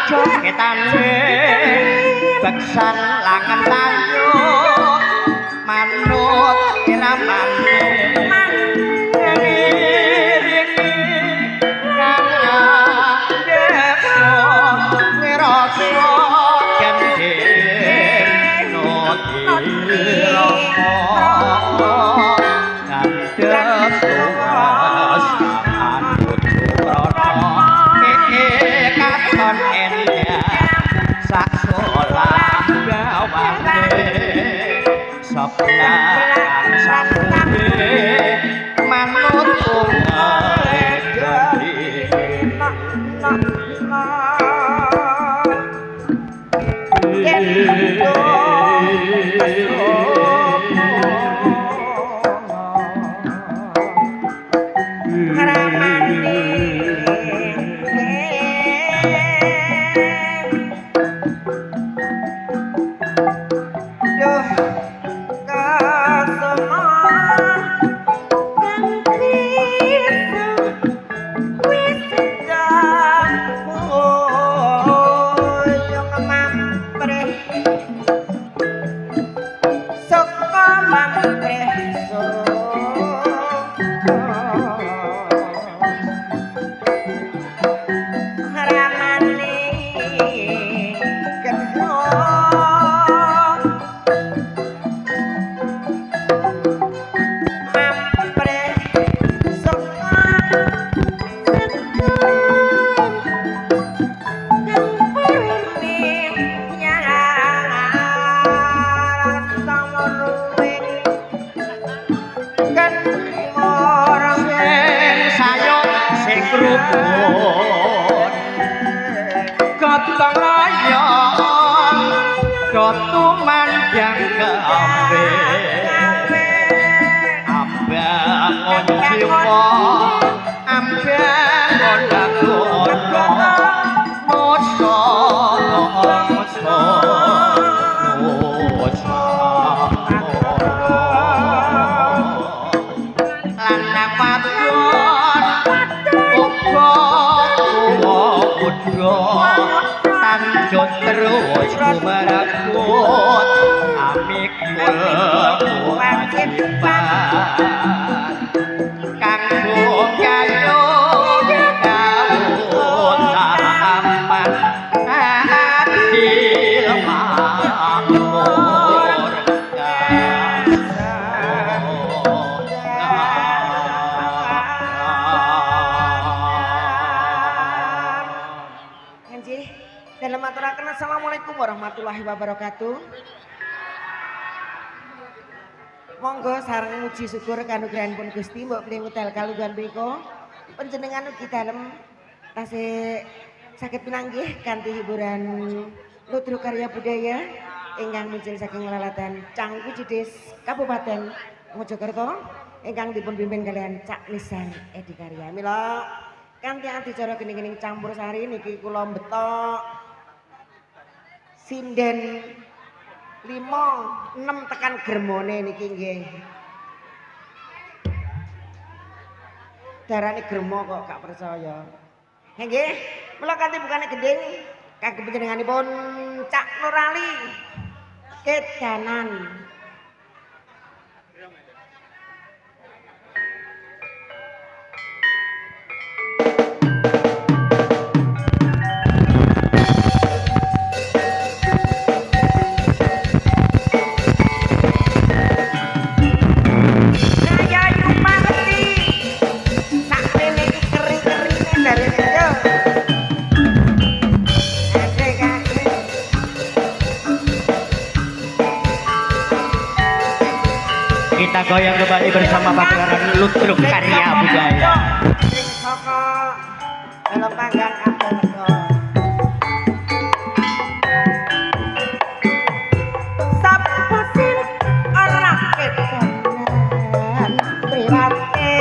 jogetane beksan langen tayut manut iramane Assalamualaikum warahmatullahi wabarakatuh. Monggo sareng muji syukur kanugrahanipun Gusti mbok pringutel kalungguhan mriku panjenengan ugi dalem tasih saged pinanggih kanthi hiburan ludruk karya budaya ingkang muncul saking lalatan Canggu Cides Kabupaten Mojokerto ingkang dipun pimpin kalian Cak Nisan Edi Karya. Mila kanthi adicara geni-gening campur sari niki kula betok sinden 5, 6 tekan germone niki nggih. Darane germo kok gak percaya. Nggih, mula kanthi bukane gending kagem panjenenganipun Cak Nurali Kedanan. Kita goyang kembali bersama pagelaran ludruk karya budaya. Sing saka dalam panggang Abdul Sapa sing ora kedanan priwate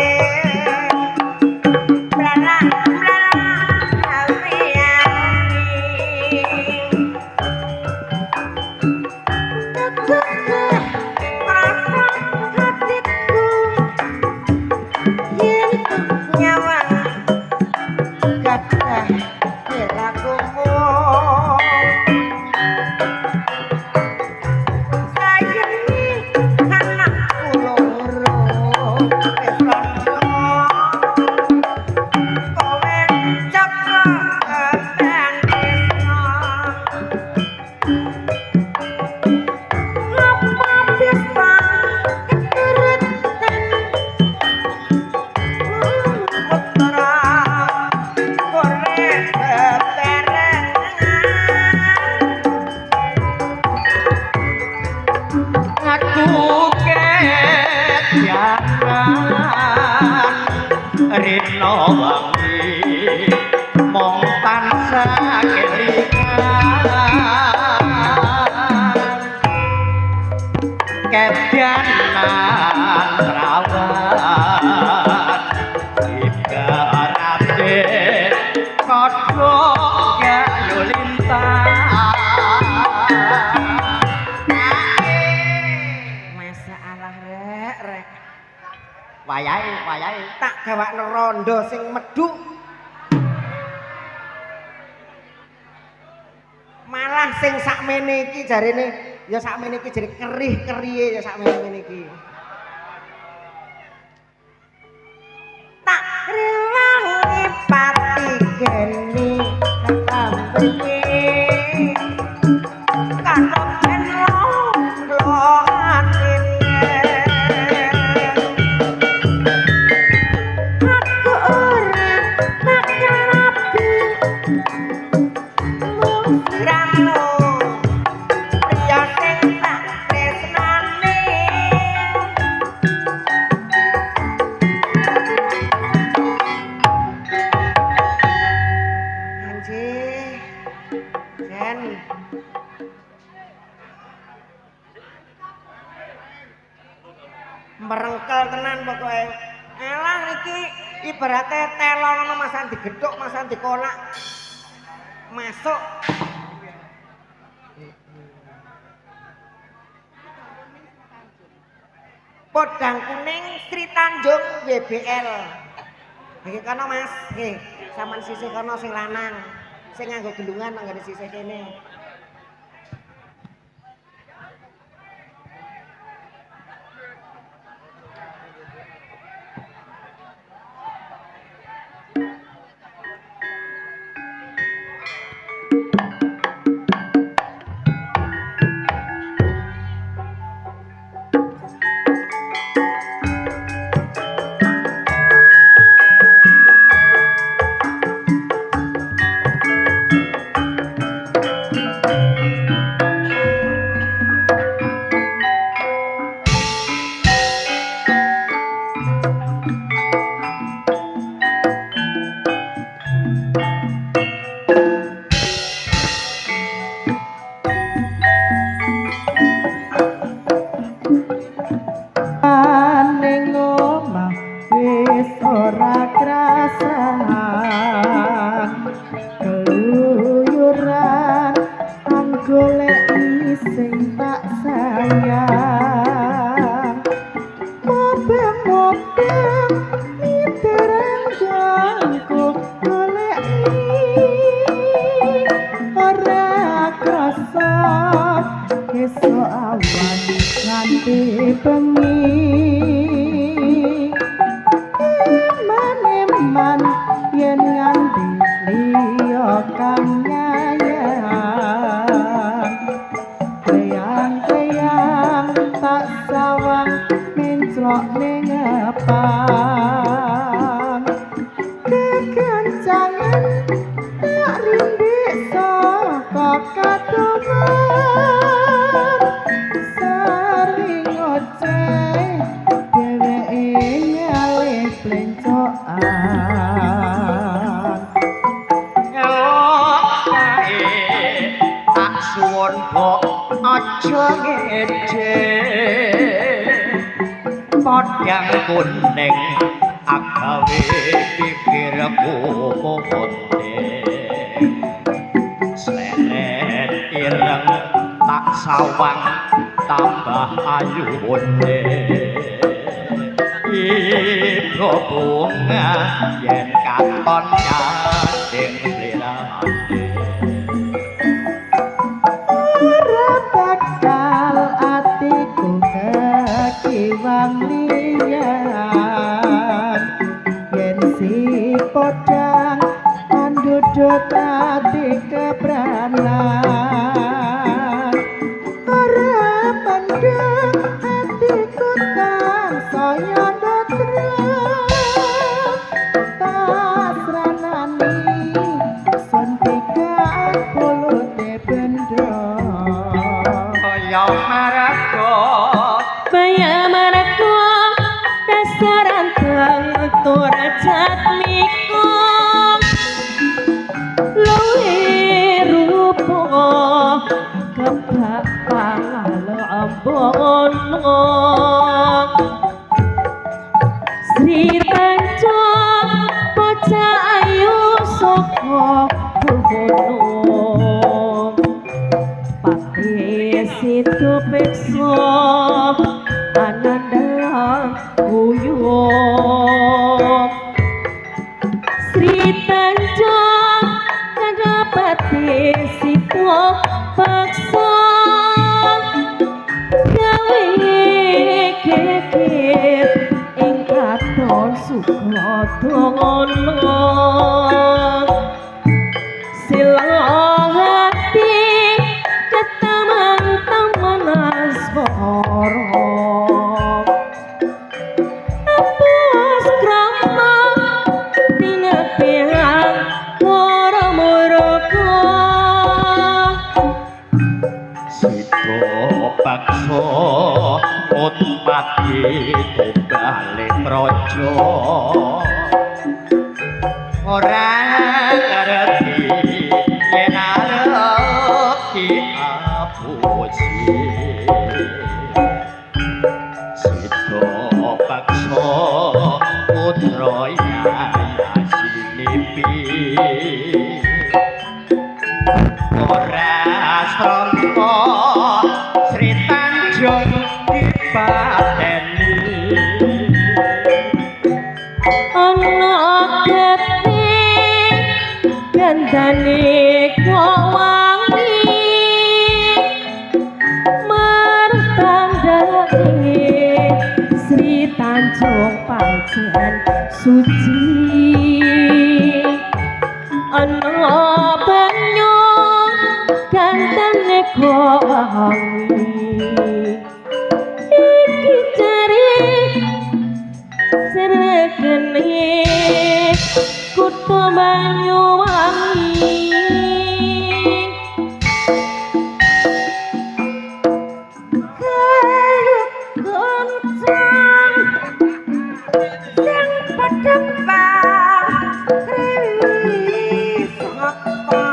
tak gawakno rondo sing medhuk. Malah sing sakmene iki jarene ya sakmene iki jare kerih-kerihe ya sakmene iki. Tak rewangi pati geni ketambene karo lo atine aku urip tak rapi mungkirano priya sing tak tresnani Jen merengkel tenan pokoke. Elah iki ibarate telong ngono masan digethuk, masan dikolak. Masuk. Podang kuning Sri Tanjung YBL. Iki kono Mas, nggih. Saman sisih kono sing lanang. Sing nganggo gelungan nang ngene sisih kene. Podang kuning agawe pikirku mondeng sleret ireng tak sawang tambah ayune iku bunga yen katon nyading sliraane ora bakal atiku kekiwang yen si podang andudut ati kebranan ora pandang atiku tansaya dotre pasranani sun 30 bendo kaya maraga Baya maraku dasaran turajat miku luwe rupo kebak pangalobono Sri Tanjung bocah ayu saka gunung pati situ pekso anandang uyuh sipo paksa gawe geger ing katon sukodono silang hati keteman-teman asmara apus krama tinepihang moro-moroko Sito paksa utpati bali praja ora ngerti yen arep diapuji Sito paksa putra Yasinipi ora sangka Sri Tanjung dipateni ana geti gandane kok wangi martandane Sri Tanjung pancen suci ana banyu gandane kok wangi iki jare seregene kutha Banyuwangi kayu goncang sing pedhepang kriwi sapa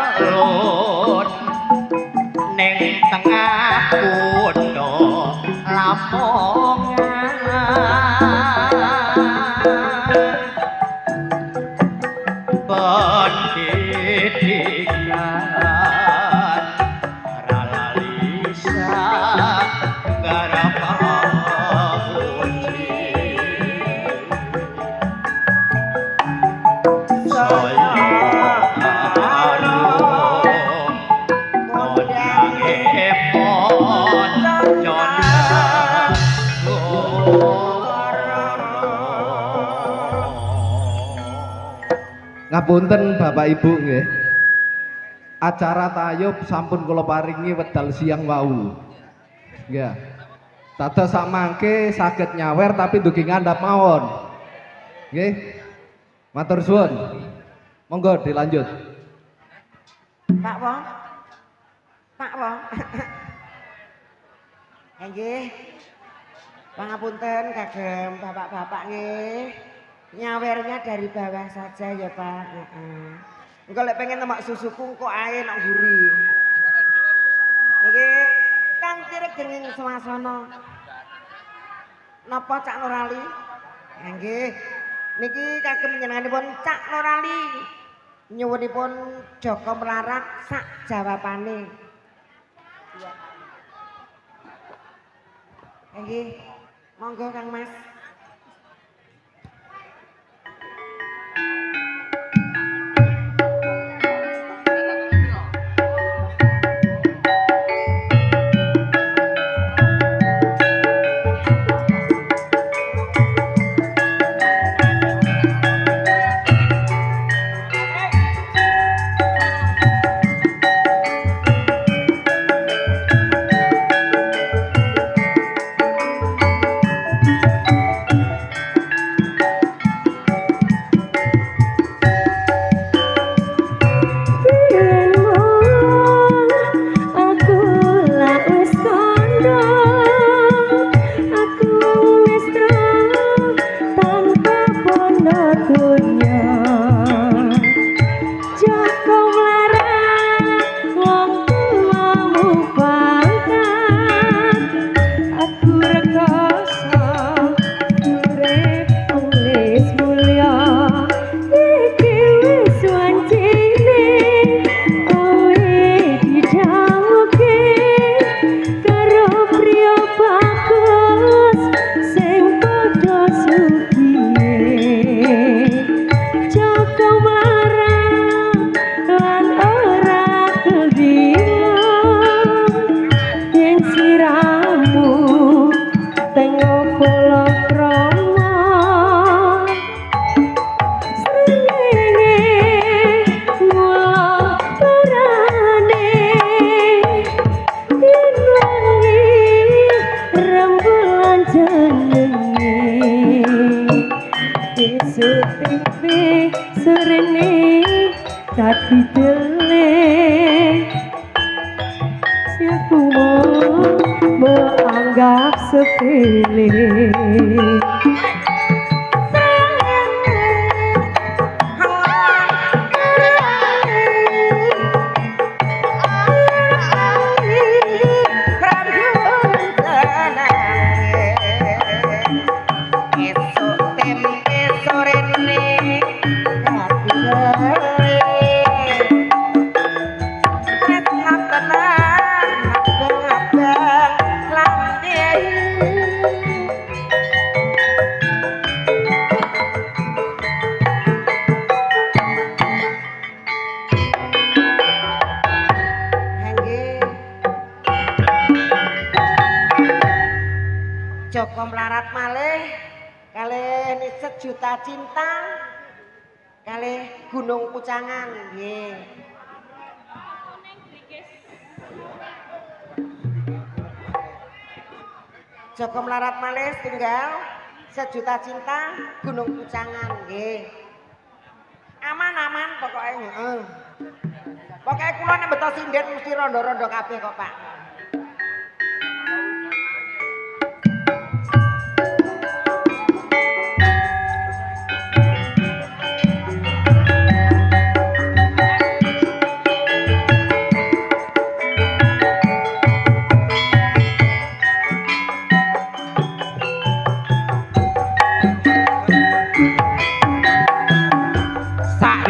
alun ning tengah kutha Lamongan pendidikan ralalisa garapamuji saya Ngapunten Bapak Ibu nggih. Acara tayub sampun kula paringi wedal siang wau. Nggih. Dados samangke saged nyawer tapi dugi ngandhap mawon. Nggih. Matur suwun. Monggo dilanjut. Pak Wong. Pak Wong. Nggih. Pangapunten kagem bapak-bapak nggih. Nyawernya dari bawah saja ya Pak. Heeh. Engko lek pengen nemak susuku kok ae nak mburi. Niki kanthi regenging swasana. Napa Cak Nurali? Nggih. Niki kagem njenenganipun Cak Nurali. Nyuwunipun Joko Melarat sak jawabane. Nggih. Monggo Kang Mas. Joko Melarat malih kalih Sejuta Cinta kalih Gunung Pucangan nggih. Joko Melarat malih tinggal Sejuta Cinta Gunung Pucangan nggih. Aman-aman pokoknya heeh. Pokoknya kula nek beto sinden mesti rondo-rondo kabeh kok Pak.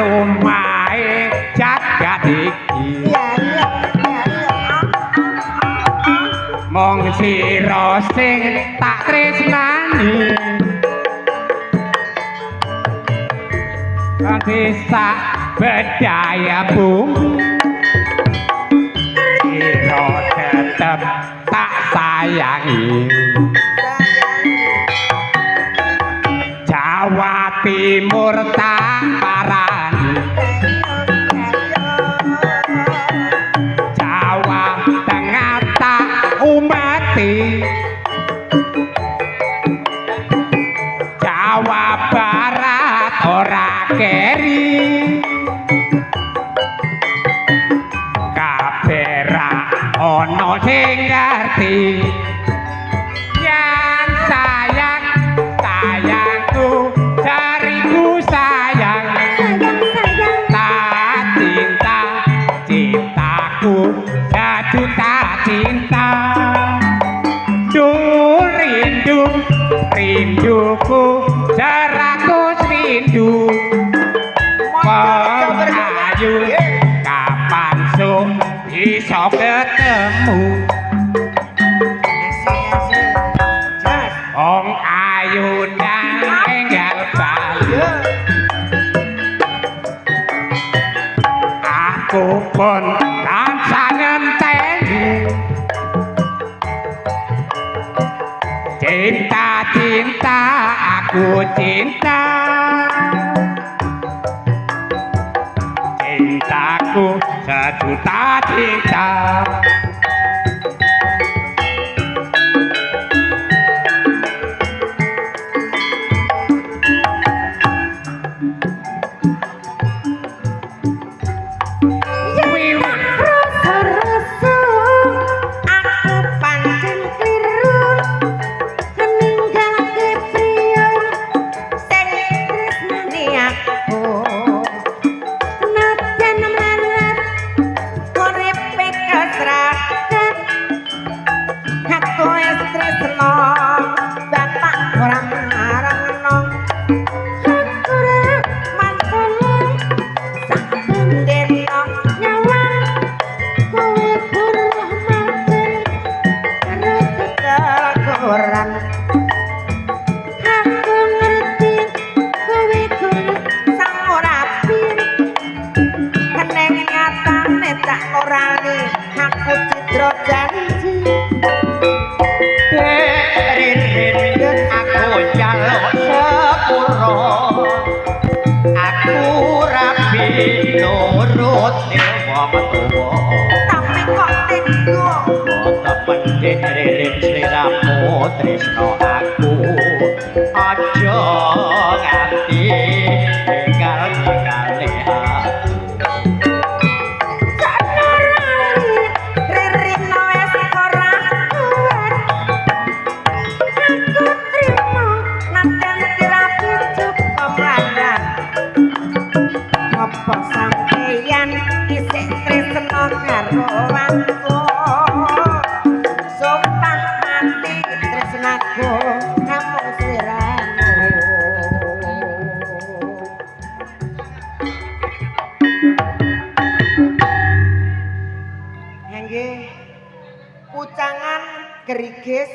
Lumae jagat iki mong sira sing tak tresnani kanthi sak bedaya bumi sira tetep tak sayangi Jawa Timur tak parani Jawa Tengah tak umati Jawa Barat ora keri besok bisa ketemu. Asik-asik. Jas. Ong ayunan enggal bali. Aku pun tansah ngenteni. Cinta-cinta aku cinta. Cintaku sejuta cinta. Rasa-rasa Aku pancen kliru keninggake priya sing tresnani aku. Najan mlarat uripe kasrakat. Aku wis tresno bapak ora marang-marangno. Aku ora mantulung saben dina nyawang kowe buruh maten karo kekalakuran. Aku ngerti kowe kudu sang ora pin. Neng nyatane tak orane aku cidra janji. Ririn aku jaluk sepuro. Aku rapi nurut wong tuwa. Tapi kok tega Kota pendek ririn sliramu tresno aku. Aja nganti tinggal-tinggal aku. Sampeyan isih tresno karo aku. Sumpah mati tresnaku namung sliramu. Nggih. Pucangan gerigis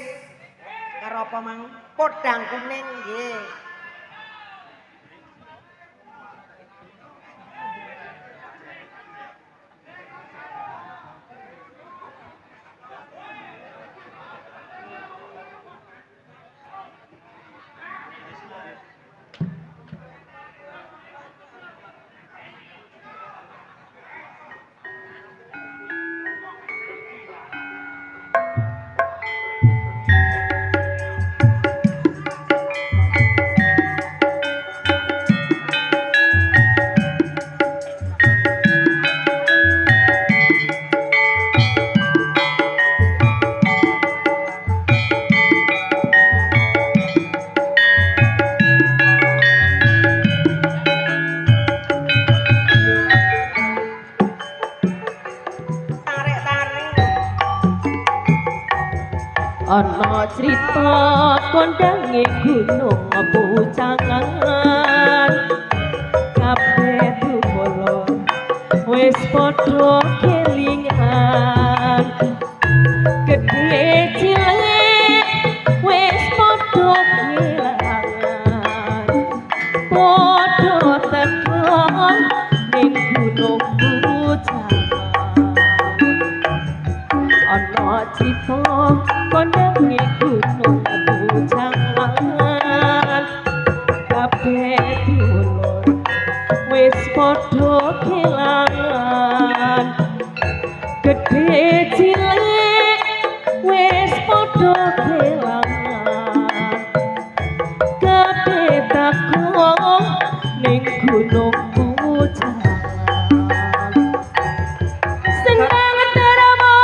karo apa mang? Podang kuning nggih. ana crita kondange gunung pucangan kabeh dumolo wis padha kelingan gedhe cilik wis padha kelangan padha teko ning gunung pucangan ana crita kondange gunung pucangan kabeh dulur wis padha kelangan gedhe cilik wis padha kelangan kabeh teko ning gunung pucangan sing tangan teramo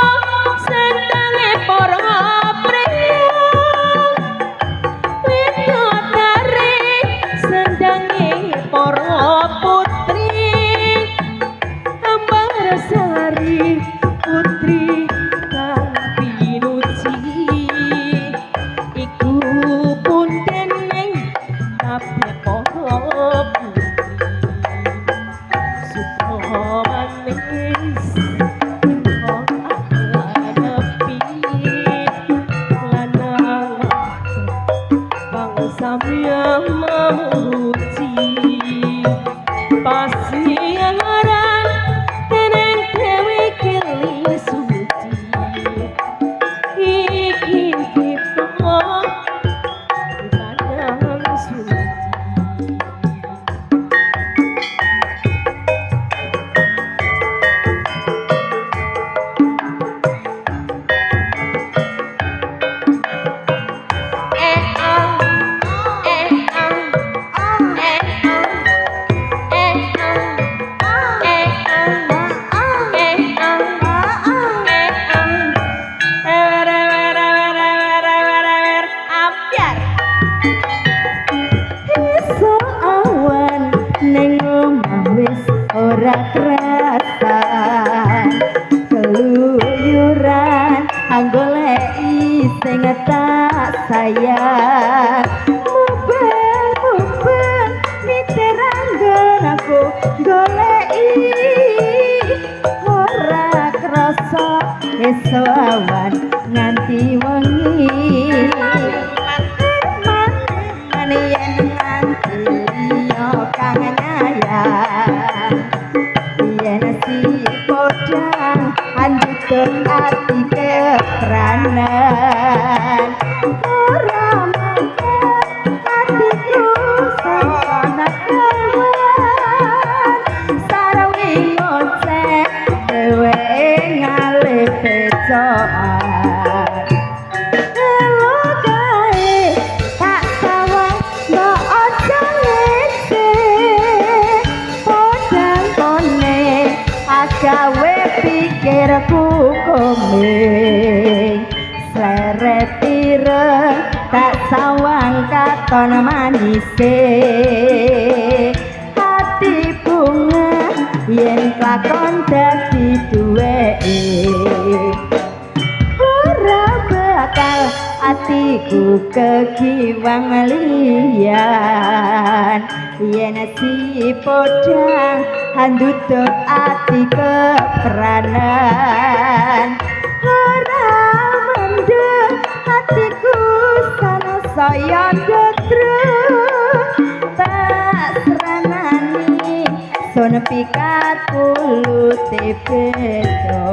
sing tangan para priya sing tak sayang mubeng miteranggen aku goleki ora krasa esuk awan nganti wengi mane yen nganti yo kangen ayang yen si podang andutun ati kepranan ora mangkat atiku sangat sarawi ngoceh dewe ngalih becoan elo gawe tak sawang mbok ojo ngece podang kone agawe pikirku komeng sleret ireng tak sawang katon manise hati bunga yen lakon dadi duweke ora bakal atiku kegiwang liyan yen si podang handutut ati kepranan ora mendem atiku sana saya ndetru tak seranani son pikat pulu tepedo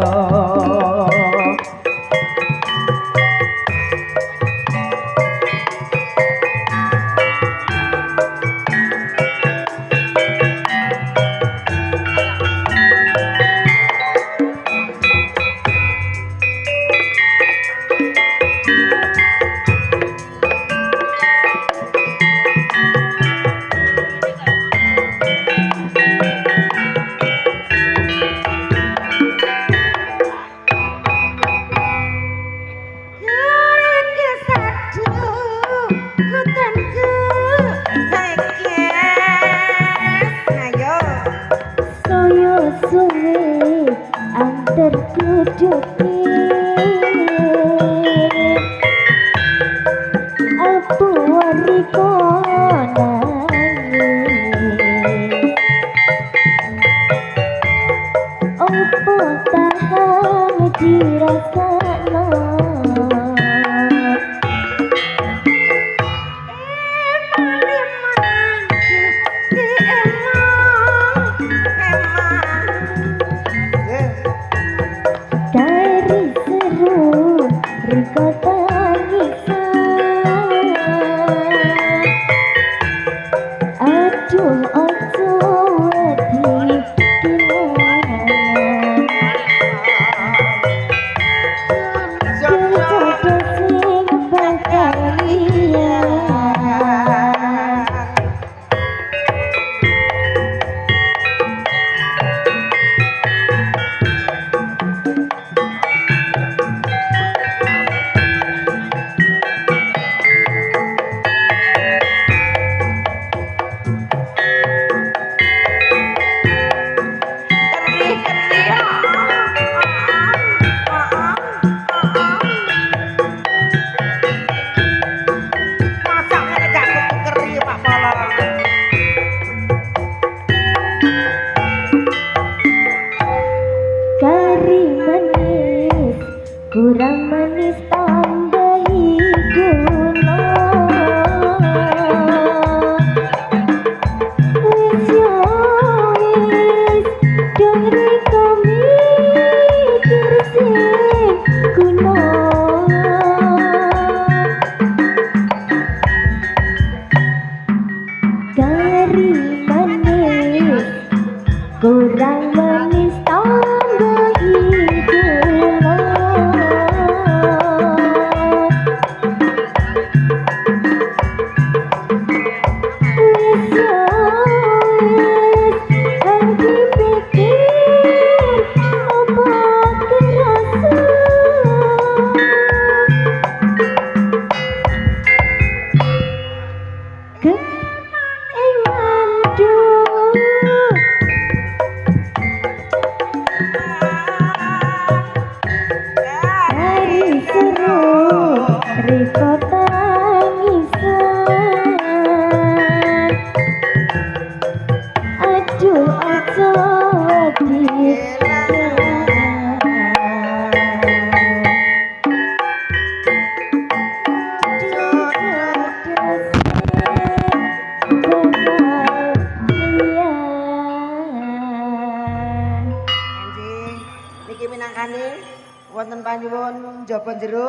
wonten panyuwun njaba jero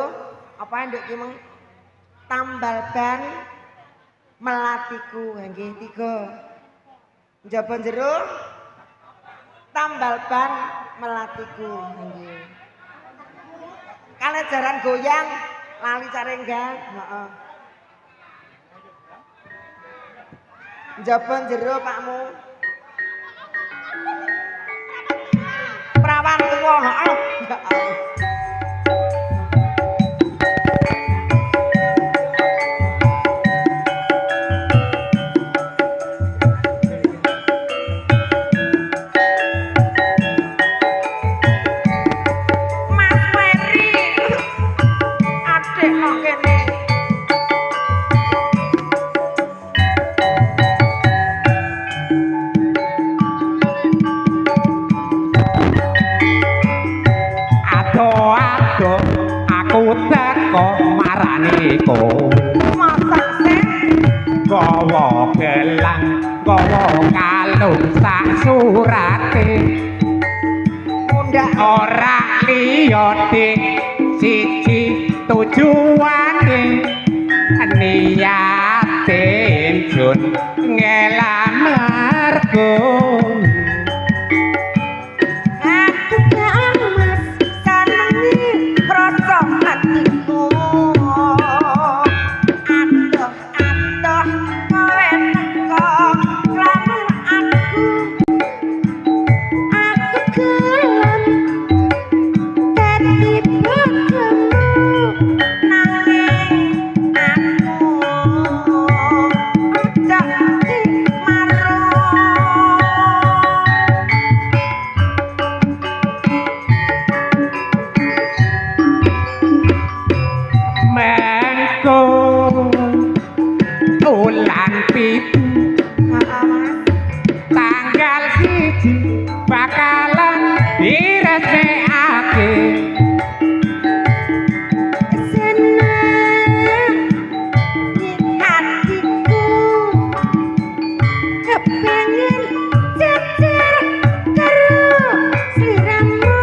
apa nduk ki meng tambal ban melatiku nggih 3 njaba jero tambal ban melatiku nggih kalejaran goyang lali carenggang heeh njaba jero pakmu prawan tuwa heeh ya Allah Gawa gelang gawa kalung sak surate mundak ora liya dik siji tujuane niyate jun ngelamarku tanggal siji bakalan diresmekake seneng hatiku kepengin cecer karo sliramu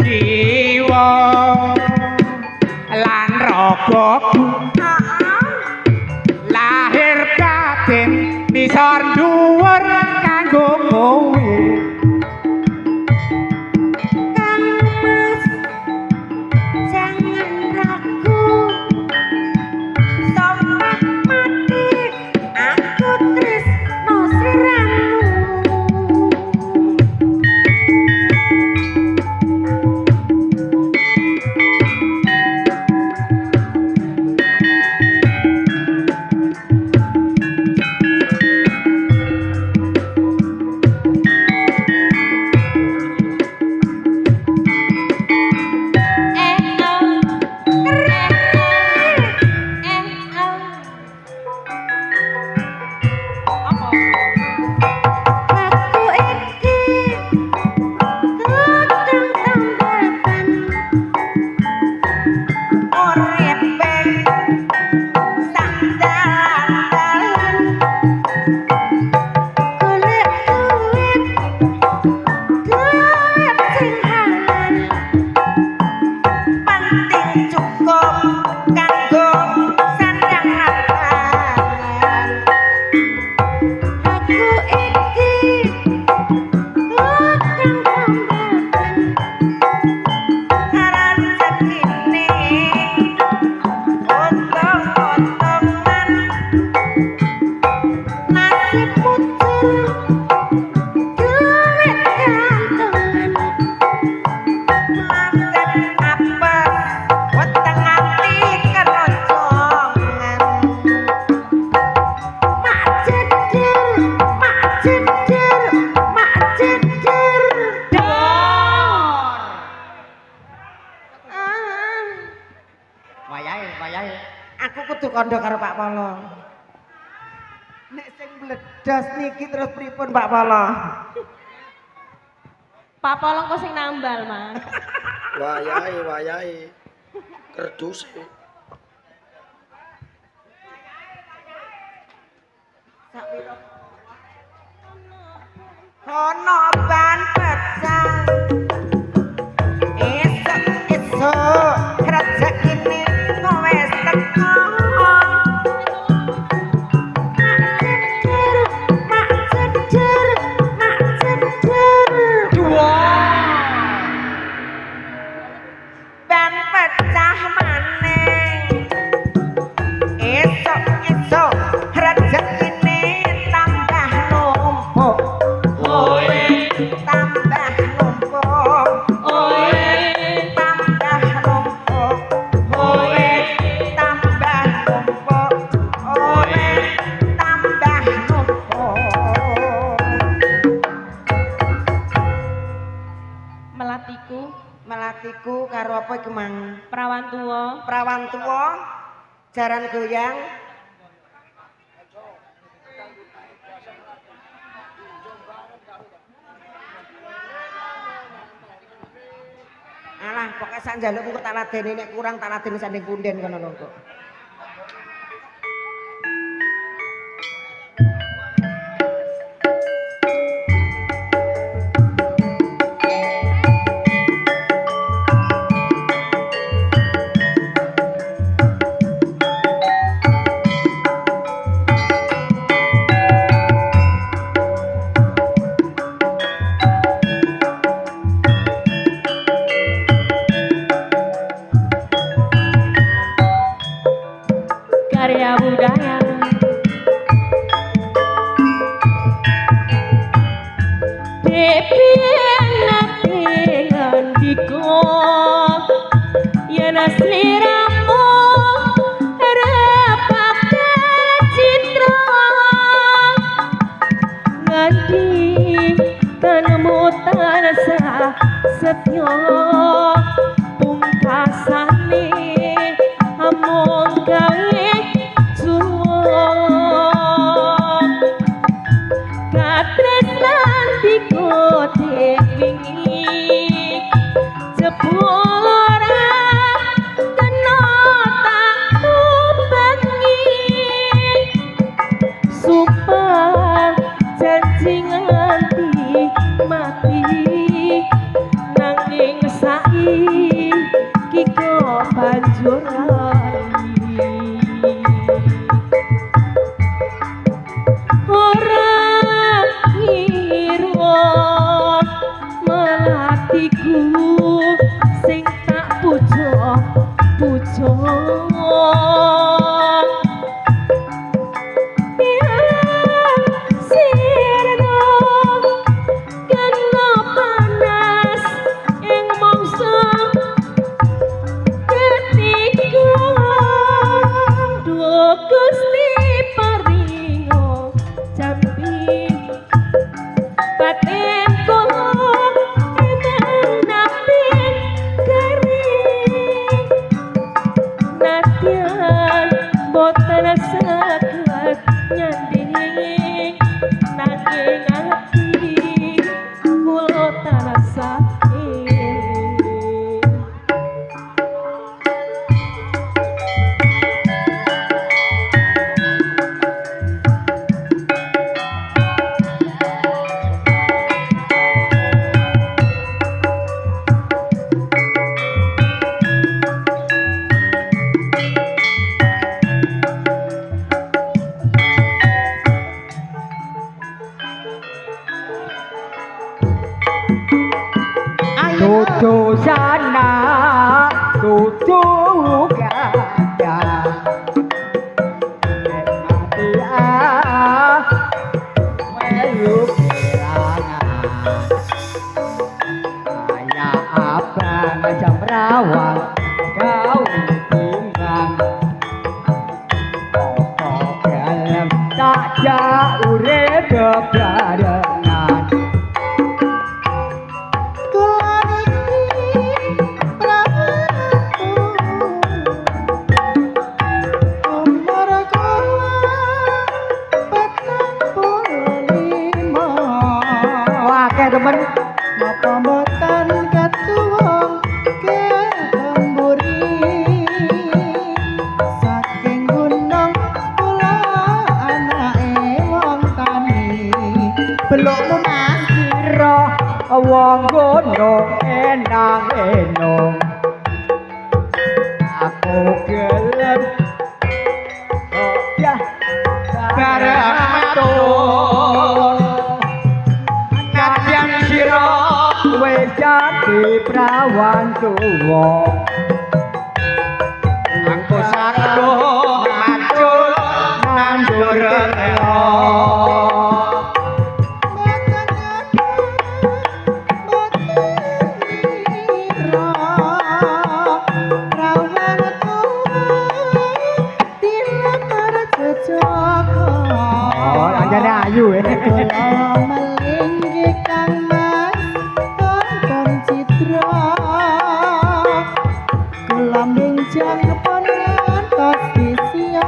jiwa lan ragaku lahir batin nisor dhuwur kanggo kowe Kang Mas jangan ragu sampai mati aku tresno sliramu Aku iki tukang tambal ban uripe sandalan golek duit sing halal penting cukup kanggo sandang pangan aku iki tukang tambal ban rezekine untung-untungan nasib muncul duit gantungan nasib apes weteng ati keroncongan mak ceder mak ceder mak ceder wayahe aku kudu kandha karo Pak Polo nek sing mledhos niki terus pripun Pak Polo Pak Polong kok sing nambal, Mas. Wayahe kerdus ana ban pecah Melatiku, Melatiku karo apa iku Mang? perawan tua, Prawan tuwa, jaran goyang. Alah, pokoknya sak njalukku kok tak ladeni nek kurang tak ladeni sanding punden kono lho kok. karya budaya. Ngandiko yen sliramu repate citra nganti tanmu tansah setya pungkasane amung gawe suwung katresnan dikote wingi jebul ora kena tak bengi sumpah janji nganti mati nanging saiki kok banjur lali ora ngira melatiku sing tak puja sirna kena panas ing mangsa ketika duh Gusti paringo jampi batin kula enak napin kering nadyan boten saged nyanding nanging ati kula tansah eling. Tutu sana, tutu gada, dia melu pirangan, kayak apa macam rawan kau tinggal, pokok dalam tak jauh bebarengan. Temen Napa mboten katuwung ketemburi saking gunung kula anake wong tani belum munasira wong gunung enang-enong aku gelem ya bareng matur kadang sira wis dadi prawan tuwa aku sakdo macul nandur elo anjane ayu Melinggi kang mas tonton cita bujang pun ngantos sia-sia.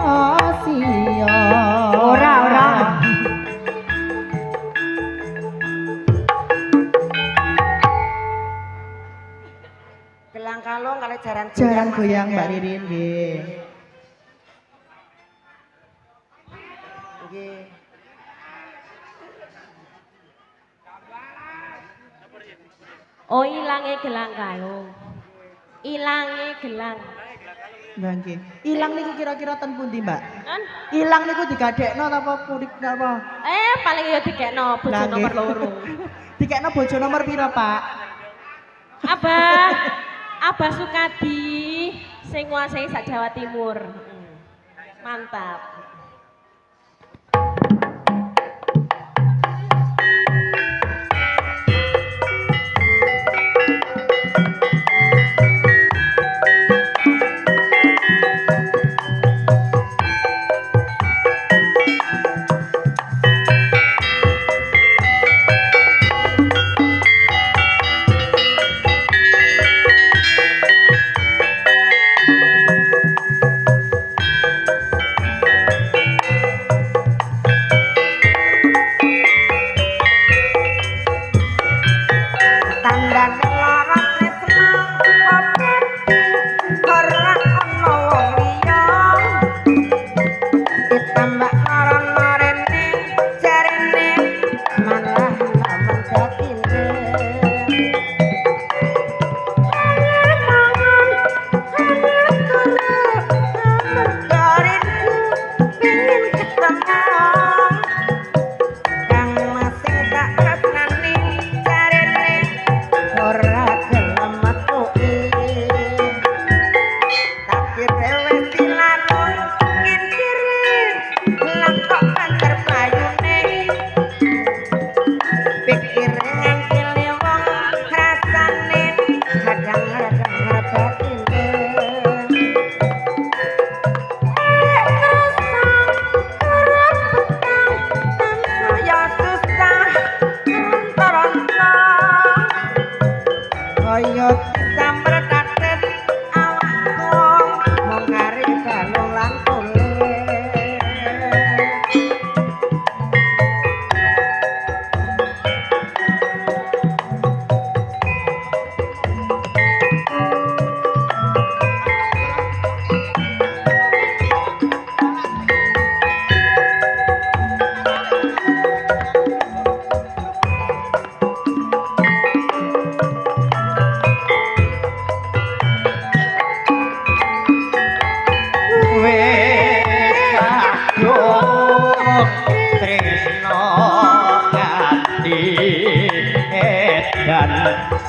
Ora. Gelang kalung kali jaran Goyang Mbak Ririn nggih. Nggih. Oh ilange gelang kalung. Ilange gelang. Lah nggih. Ilang niku kira-kira ten pundi, Mbak? Kan? Ilang niku digadekno napa pudik napa? Paling ya dikekno bojo Lah, nomor nggih. 2. Dikekno bojo nomor piro, Pak? Abah Sukadi sing nguasai sak Jawa Timur. Mantap.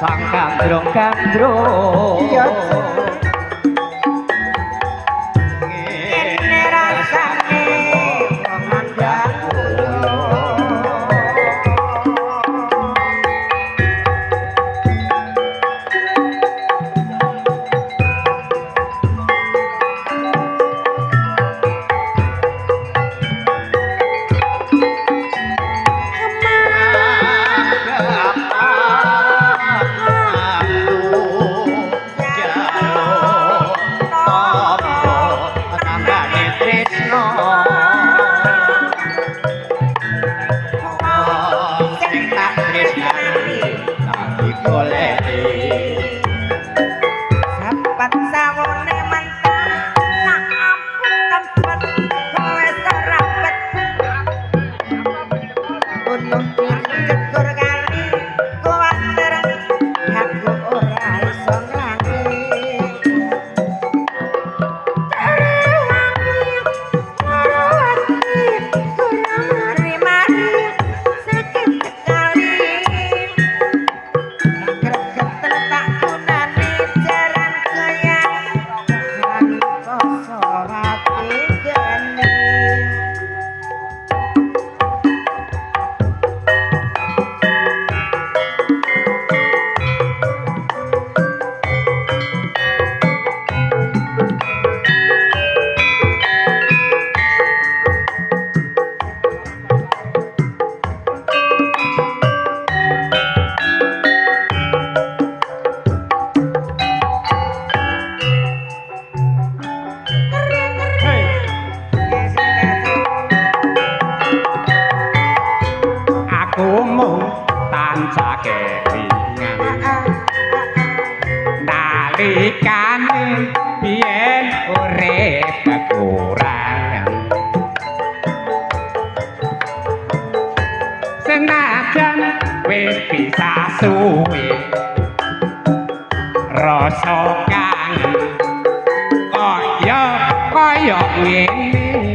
Sang gandrung Iya. Ngene rasane wong mandang jauh nalikane biyen urip kekurangan senajan wis bisa suwe rasa kangen kaya ngene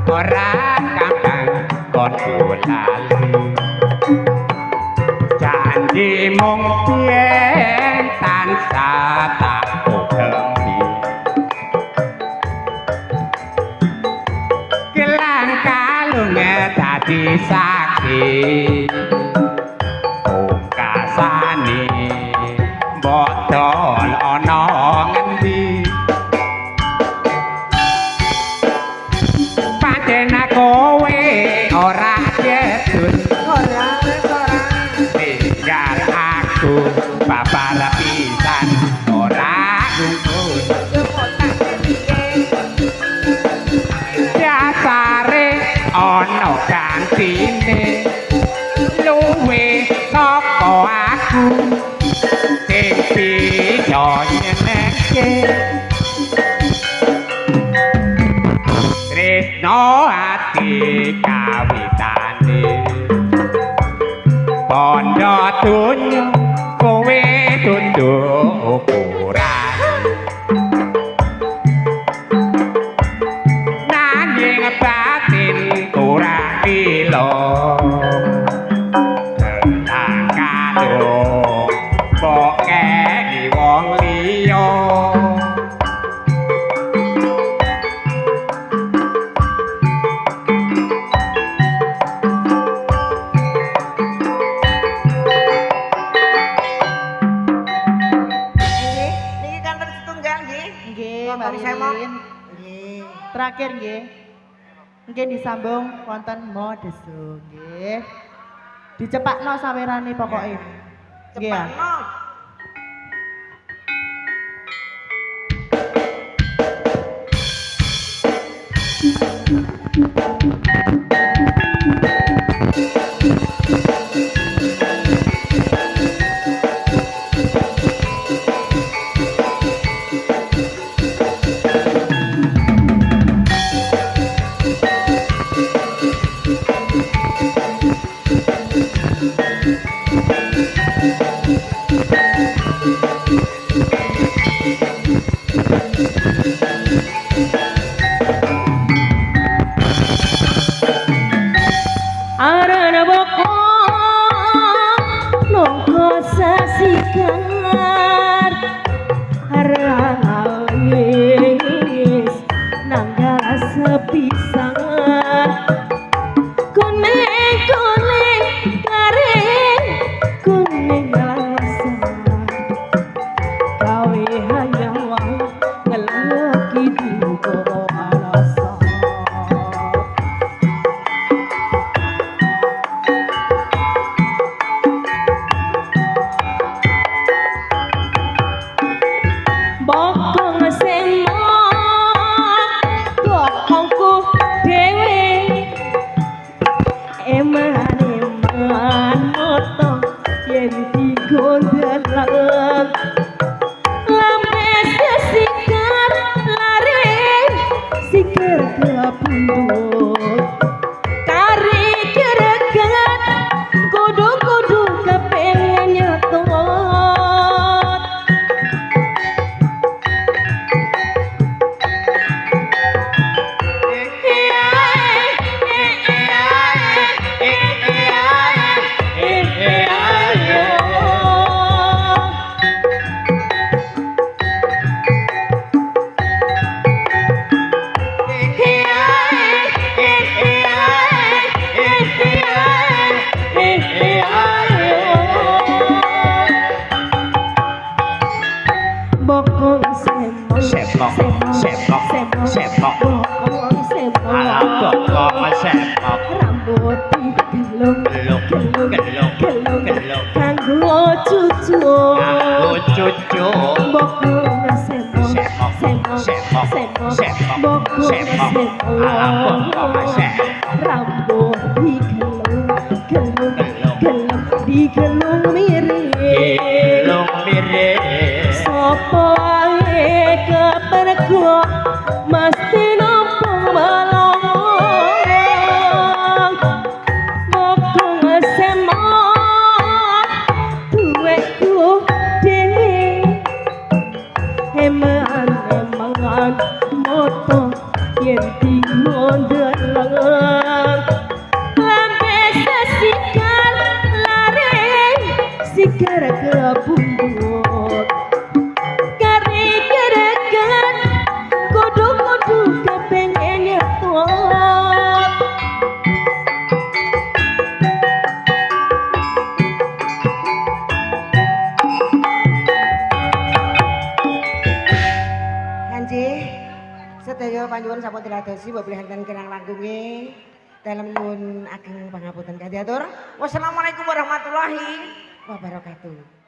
ora gampang kon lali janji mung yen tansah tak ugi kelan kalung dadi saksi pungkasane bodol ana ngendi pancen kowe ora jedut ora tinggal aku babar pisan ora nunggu dasare ana gantine luwe saka aku sing bisa nyenengke tresno ati kawitane bondo donya kowe dudu ukuran nanging batin ora ilo kadung poke di wong liya Niki kantor setunggal nggih. Nggih, Mbak Mbak Semok. Lilin. Nggih. Terakhir nggih. Mungkin disambung wonten modesu nggih. Dicepakno sawerane pokoke. Nggih ya. Cepakno. Arana boko nongko sasikar arangis nanggal sepisan kuning garing kuning alasan gawe hayang ngelaki duko alasan bokong semok bokongku dewe eman motong yen digondelan lambe sikar lare sikar kapundut kari keregat kudu kepengen nyetot bokong semok bokong semok rambut digelung kanggo cucu bokong semok bokong semok rambut digelung digelung mirip gelung mirip sapa ae kepergo mesti nampung melong mokong semot duweku dhewe eman moto yen dingondelang lambe sesikal lare sikar kebundut kari geregan kudu-kudu kepengen nyepot Kanjih sedaya panjenengan sampun diladosi mbok blihanten kirang langkunge dalem nyuwun ageng pangapunten kanthi atur. Wassalamualaikum warahmatullahi wabarakatuh.